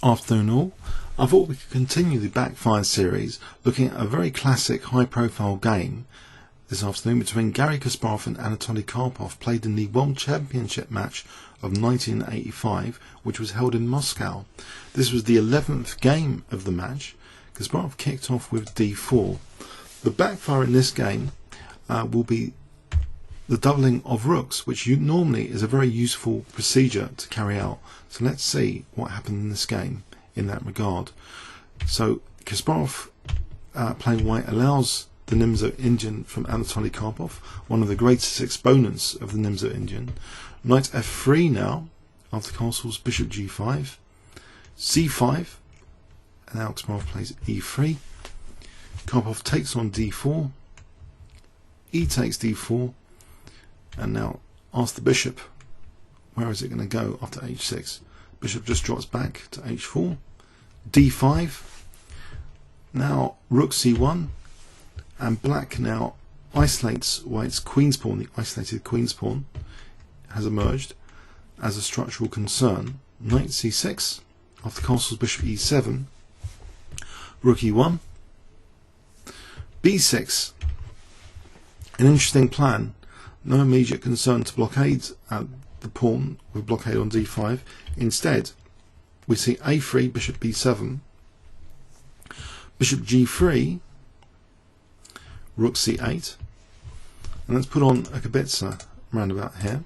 Afternoon all. I thought we could continue the backfire series looking at a very classic high profile game this afternoon between Garry Kasparov and Anatoly Karpov, played in the World Championship match of 1985, which was held in Moscow. This was the 11th game of the match. Kasparov kicked off with d4. The backfire in this game will be the doubling of rooks, which normally is a very useful procedure to carry out. So let's see what happened in this game in that regard. So Kasparov playing white allows the Nimzo Indian from Anatoly Karpov, one of the greatest exponents of the Nimzo Indian. Knight f3 now, after castles, bishop g5, c5, and now Kasparov plays e3. Karpov takes on d4, e takes d4, and now asks the bishop, where is it going to go after h6? Bishop just drops back to h4, d5, now rook c1, and black now isolates white's queen's pawn. The isolated queen's pawn has emerged as a structural concern. Knight c6, after castles, bishop e7, rook e1, b6, an interesting plan. No immediate concern to blockade the pawn with blockade on d5. Instead, we see a3, bishop b7, bishop g3, rook c8, and let's put on a kibitzer roundabout here.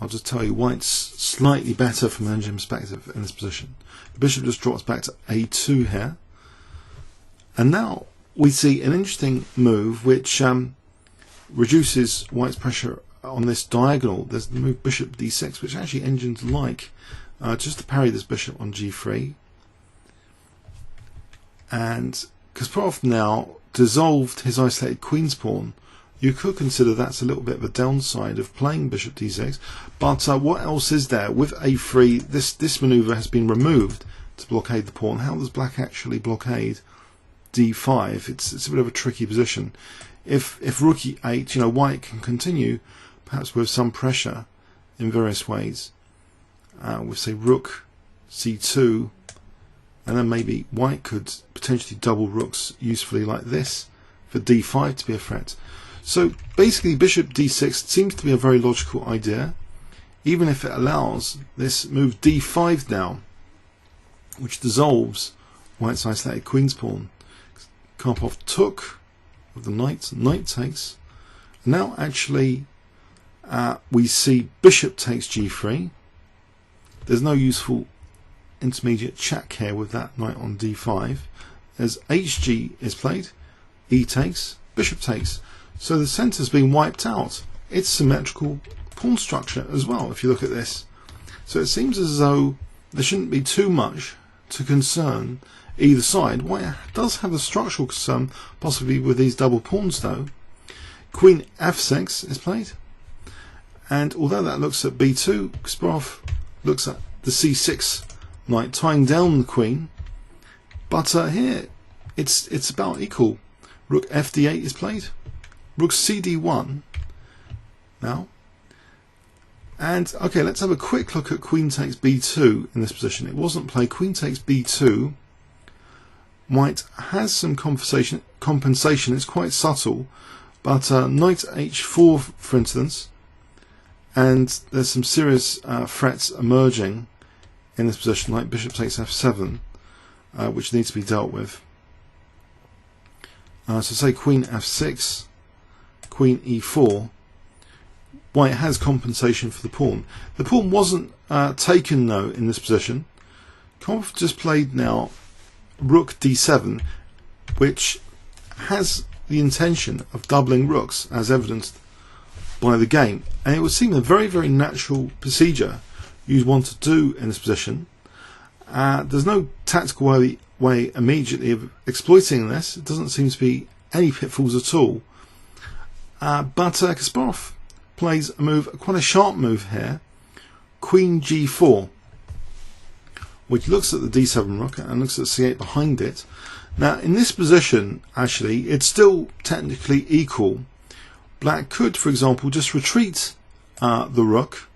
I'll just tell you white's slightly better from a management perspective in this position. The bishop just drops back to a2 here, and now we see an interesting move which reduces white's pressure on this diagonal. There's the move bishop d6, which actually engines like, just to parry this bishop on g3. And Kasparov now dissolved his isolated queen's pawn. You could consider that's a little bit of a downside of playing bishop d6, but what else is there? With a3, this manoeuvre has been removed to blockade the pawn. How does black actually blockade d5? It's a bit of a tricky position. If rook e8, white can continue, perhaps with some pressure in various ways. With say rook c2, and then maybe white could potentially double rooks usefully like this for d5 to be a threat. So basically bishop d6 seems to be a very logical idea, even if it allows this move d5 now, which dissolves white's isolated queen's pawn. Karpov took with the knight takes. Now actually we see bishop takes g3. There's no useful intermediate check here with that knight on d5. As hg is played, e takes, bishop takes. So the centre's been wiped out. It's symmetrical pawn structure as well, if you look at this. So it seems as though there shouldn't be too much to concern either side. White does have a structural concern, possibly with these double pawns though. Queen f6 is played, and although that looks at b2, Kasparov looks at the c6 knight, tying down the queen. But here it's about equal. Rook fd8 is played, rook cd1 now, and okay, let's have a quick look at queen takes b2 in this position. It wasn't played. Queen takes b2. White has some compensation. It's quite subtle, but knight h4, for instance, and there's some serious threats emerging in this position, like bishop takes f7, which needs to be dealt with. So say queen f6, queen e4. White has compensation for the pawn. The pawn wasn't taken though in this position. Karpov just played now rook d7, which has the intention of doubling rooks, as evidenced by the game, and it would seem a very, very natural procedure you'd want to do in this position. There's no tactical way immediately of exploiting this. It doesn't seem to be any pitfalls at all. But Kasparov plays a move, quite a sharp move here, queen g4, which looks at the d7 rook and looks at c8 behind it. Now in this position, actually, it's still technically equal. Black could, for example, just retreat the rook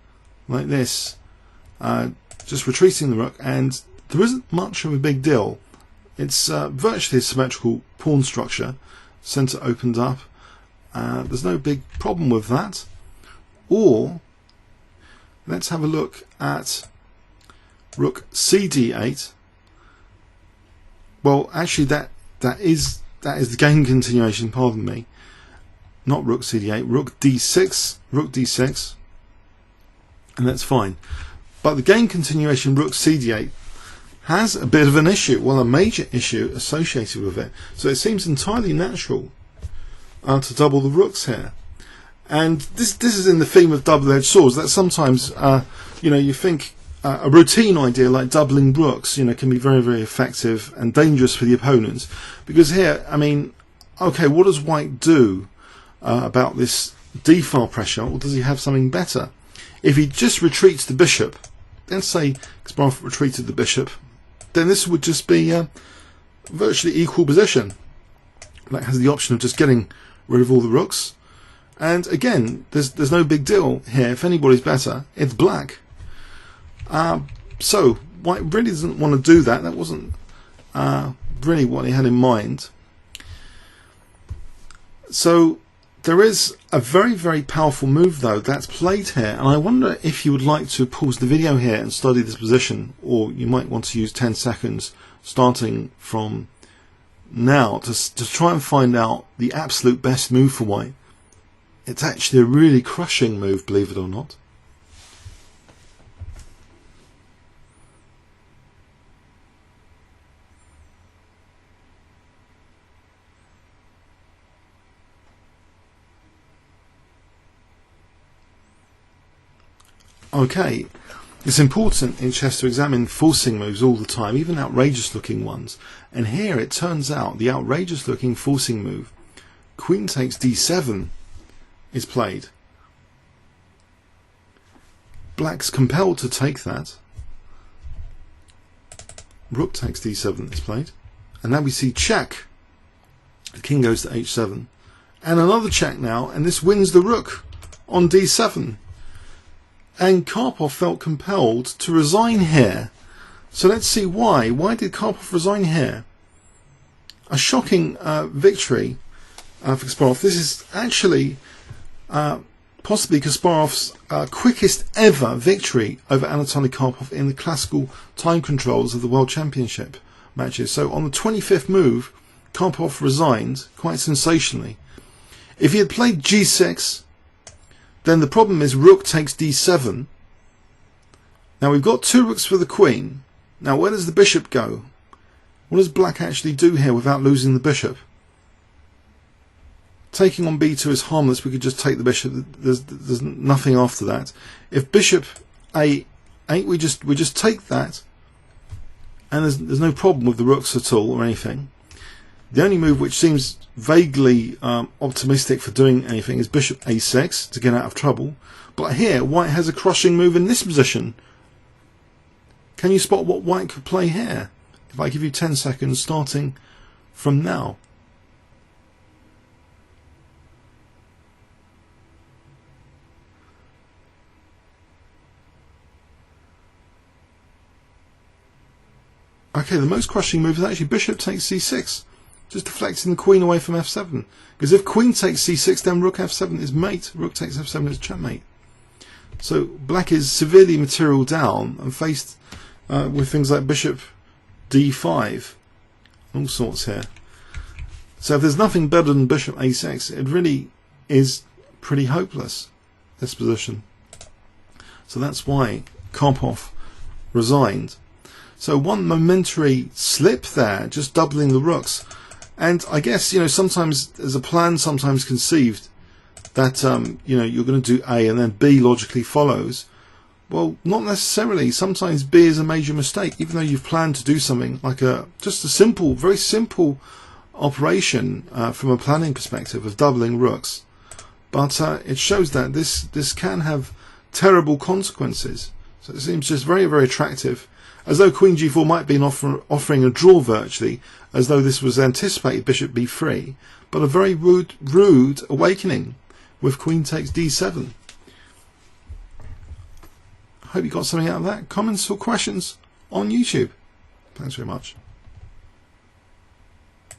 like this, just retreating the rook, and there isn't much of a big deal. It's virtually a symmetrical pawn structure. Centre opened up. There's no big problem with that. Or let's have a look at rook cd8. Well, actually, that is the game continuation. Pardon me. Not rook cd8. Rook d6. Rook d6, and that's fine. But the game continuation rook cd8 has a bit of an issue. Well, a major issue associated with it. So it seems entirely natural to double the rooks here. And this is in the theme of double-edged swords. That sometimes, you think a routine idea like doubling rooks, can be very, very effective and dangerous for the opponents. Because here, I mean, okay, what does white do about this d-file pressure? Or does he have something better? If he just retreats the bishop, let's say Kasparov retreated the bishop, then this would just be a virtually equal position. Black has the option of just getting rid of all the rooks. And again, there's no big deal here. If anybody's better, it's black. So white really doesn't want to do that. That wasn't really what he had in mind. So there is a very, very powerful move though that's played here, and I wonder if you would like to pause the video here and study this position, or you might want to use 10 seconds starting from now to try and find out the absolute best move for white. It's actually a really crushing move, believe it or not. Okay, it's important in chess to examine forcing moves all the time, even outrageous looking ones. And here it turns out the outrageous looking forcing move, queen takes d7, is played. Black's compelled to take that. Rook takes d7 is played. And now we see check. The king goes to h7. And another check now, and this wins the rook on d7. And Karpov felt compelled to resign here. So let's see why. Why did Karpov resign here? A shocking victory for Kasparov. This is actually possibly Kasparov's quickest ever victory over Anatoly Karpov in the classical time controls of the World Championship matches. So on the 25th move, Karpov resigned quite sensationally. If he had played g6, then the problem is rook takes d7. Now we've got two rooks for the queen. Now where does the bishop go? What does black actually do here without losing the bishop? Taking on b2 is harmless. We could just take the bishop. There's nothing after that. If bishop a8, we just take that, and there's no problem with the rooks at all or anything. The only move which seems vaguely optimistic for doing anything is bishop a6 to get out of trouble. But here, white has a crushing move in this position. Can you spot what white could play here? If I give you 10 seconds starting from now. Okay, the most crushing move is actually bishop takes c6. Just deflecting the queen away from f7. Because if queen takes c6, then rook f7 is mate. Rook takes f7 is checkmate. So black is severely material down and faced with things like bishop d5. All sorts here. So if there's nothing better than bishop a6, it really is pretty hopeless, this position. So that's why Karpov resigned. So one momentary slip there, just doubling the rooks. And I guess, sometimes there's a plan sometimes conceived that, you're going to do A and then B logically follows. Well, not necessarily. Sometimes B is a major mistake, even though you've planned to do something like just a simple, very simple operation from a planning perspective of doubling rooks. But it shows that this can have terrible consequences. So it seems just very, very attractive. As though queen g4 might be offering a draw virtually, as though this was anticipated bishop b3, but a very rude awakening with queen takes d7. I hope you got something out of that. Comments or questions on YouTube. Thanks very much.